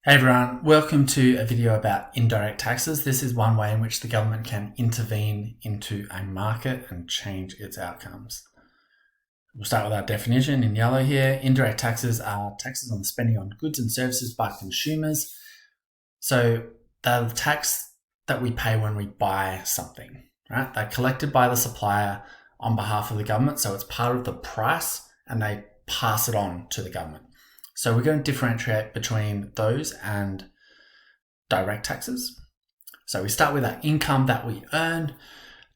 Hey everyone, welcome to a video about indirect taxes. This is one way in which the government can intervene into a market and change its outcomes. We'll start with our definition in yellow here. Indirect taxes are taxes on the spending on goods and services by consumers. So they're the tax that we pay when we buy something, right? They're collected by the supplier on behalf of the government. So it's part of the price and they pass it on to the government. So we're going to differentiate between those and direct taxes. So we start with our income that we earn.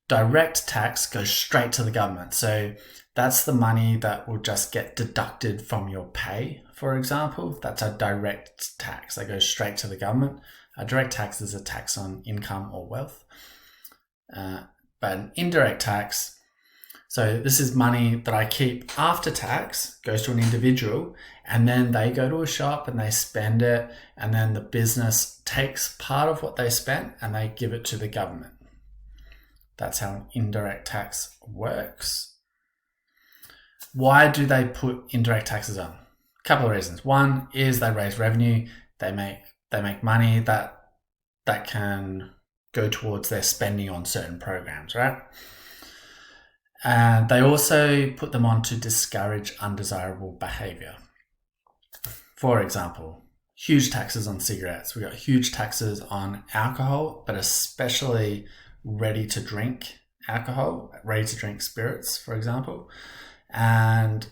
Direct tax goes straight to the government. So that's the money that will just get deducted from your pay, for example. That's a direct tax that goes straight to the government. A direct tax is a tax on income or wealth. But an indirect tax, so this is money that I keep after tax, goes to an individual, and then they go to a shop and they spend it, and then the business takes part of what they spent and they give it to the government. That's how an indirect tax works. Why do they put indirect taxes on? A couple of reasons. One is they raise revenue, they make money that can go towards their spending on certain programs, right? And they also put them on to discourage undesirable behavior. For example, huge taxes on cigarettes. We've got huge taxes on alcohol, but especially ready-to-drink alcohol, ready-to-drink spirits, for example. And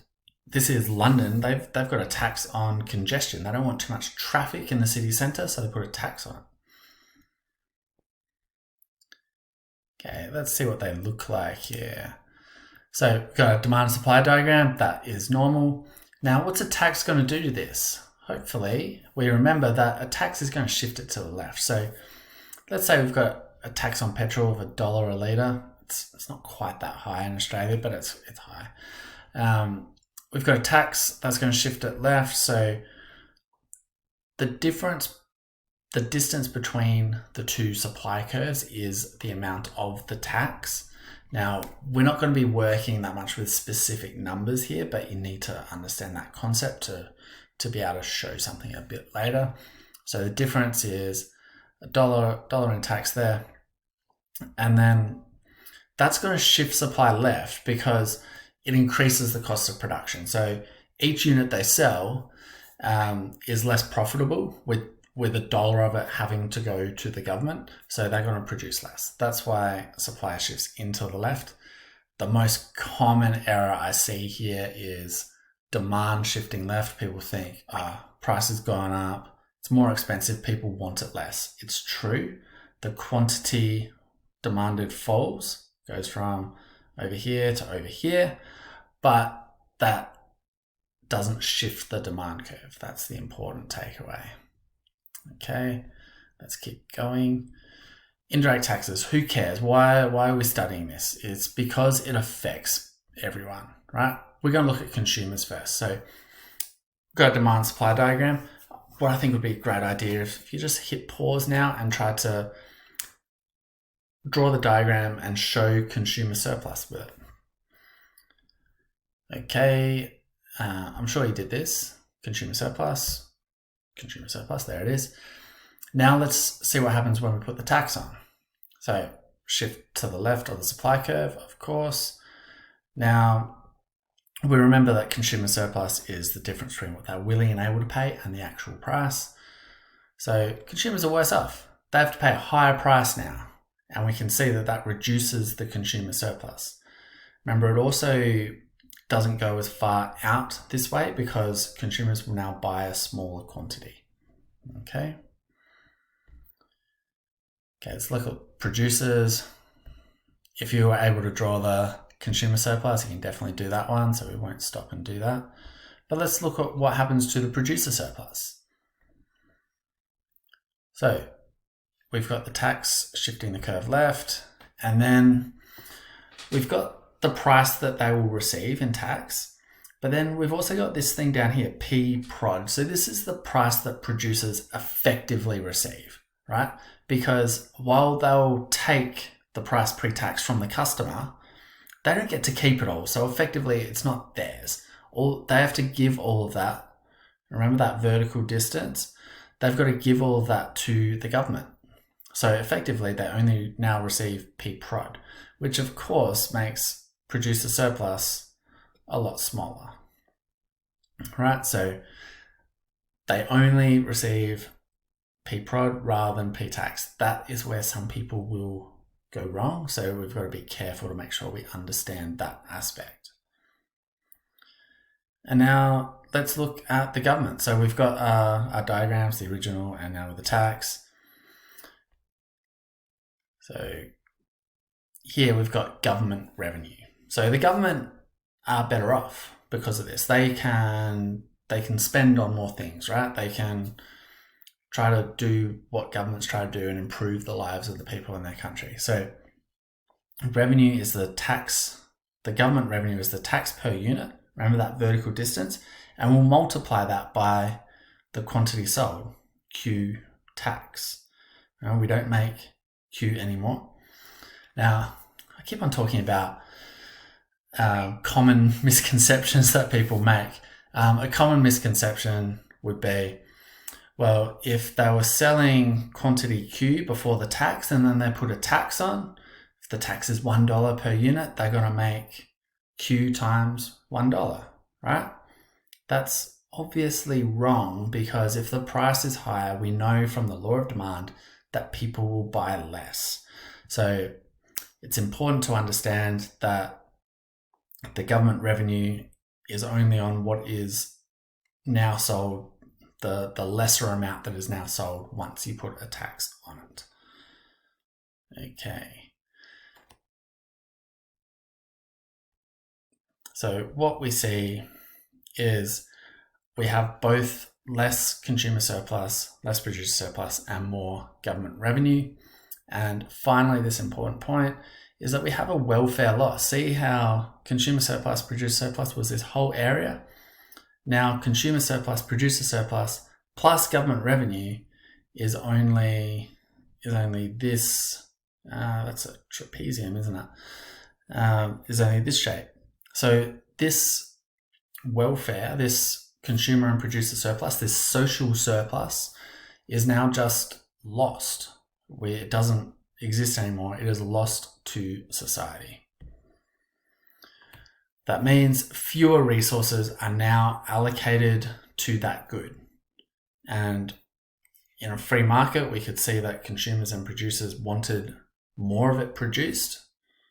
this is London. They've got a tax on congestion. They don't want too much traffic in the city centre, so they put a tax on it. Okay, let's see what they look like here. So we've got a demand and supply diagram. That is normal. Now, what's a tax going to do to this? Hopefully, we remember that a tax is going to shift it to the left. So let's say we've got a tax on petrol of $1 a litre. It's not quite that high in Australia, but it's high. We've got a tax that's going to shift it left. So the distance between the two supply curves is the amount of the tax. Now, we're not going to be working that much with specific numbers here, but you need to understand that concept to be able to show something a bit later. So the difference is $1 in tax there. And then that's going to shift supply left because it increases the cost of production. So each unit they sell is less profitable with $1 of it having to go to the government. So they're going to produce less. That's why supply shifts into the left. The most common error I see here is demand shifting left. People think, price has gone up. It's more expensive. People want it less. It's true. The quantity demanded falls, goes from over here to over here, but that doesn't shift the demand curve. That's the important takeaway. Okay, let's keep going. Indirect taxes, who cares? Why are we studying this? It's because it affects everyone, right? We're going to look at consumers first. So we've got a demand supply diagram. What I think would be a great idea if you just hit pause now and try to draw the diagram and show consumer surplus with it. Okay, I'm sure you did this. Consumer surplus, there it is. Now let's see what happens when we put the tax on. So shift to the left of the supply curve, of course. Now we remember that consumer surplus is the difference between what they're willing and able to pay and the actual price. So consumers are worse off. They have to pay a higher price now, and we can see that reduces the consumer surplus. Remember, it also doesn't go as far out this way because consumers will now buy a smaller quantity. Okay, let's look at producers. If you were able to draw the consumer surplus, you can definitely do that one, so we won't stop and do that. But let's look at what happens to the producer surplus. So we've got the tax shifting the curve left, and then we've got the price that they will receive in tax. But then we've also got this thing down here, P prod. So this is the price that producers effectively receive, right? Because while they'll take the price pre-tax from the customer, they don't get to keep it all. So effectively, it's not theirs. They have to give all of that. Remember that vertical distance? they've got to give all that to the government. So effectively, they only now receive P-prod, which of course makes producer surplus a lot smaller, right? So they only receive P-prod rather than P-tax. That is where some people will go wrong. So we've got to be careful to make sure we understand that aspect. And now let's look at the government. So we've got our diagrams, the original and now with the tax. So here we've got government revenue. So the government are better off because of this. They can spend on more things, right? They can try to do what governments try to do and improve the lives of the people in their country. So revenue is the tax, the government revenue is the tax per unit. Remember that vertical distance? And we'll multiply that by the quantity sold, Q tax. We don't make Q anymore. Now, I keep on talking about common misconceptions that people make. A common misconception would be, well, if they were selling quantity Q before the tax and then they put a tax on, if the tax is $1 per unit, they're going to make Q times $1, right? That's obviously wrong, because if the price is higher, we know from the law of demand that people will buy less. So it's important to understand that the government revenue is only on what is now sold, the lesser amount that is now sold once you put a tax on it. Okay. So what we see is we have both less consumer surplus, less producer surplus, and more government revenue. And finally, this important point is that we have a welfare loss. See how consumer surplus, producer surplus was this whole area? Now consumer surplus, producer surplus, plus government revenue is only this, that's a trapezium, isn't it? Is only this shape. So this welfare, this consumer and producer surplus, this social surplus is now just lost. It doesn't exist anymore. It is lost to society. That means fewer resources are now allocated to that good. And in a free market, we could see that consumers and producers wanted more of it produced.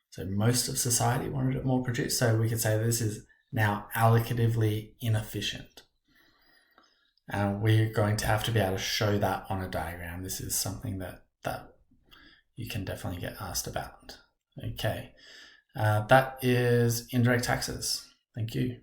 So most of society wanted it more produced. So we could say this is now allocatively inefficient. And we're going to have to be able to show that on a diagram. This is something that you can definitely get asked about. Okay, that is indirect taxes. Thank you.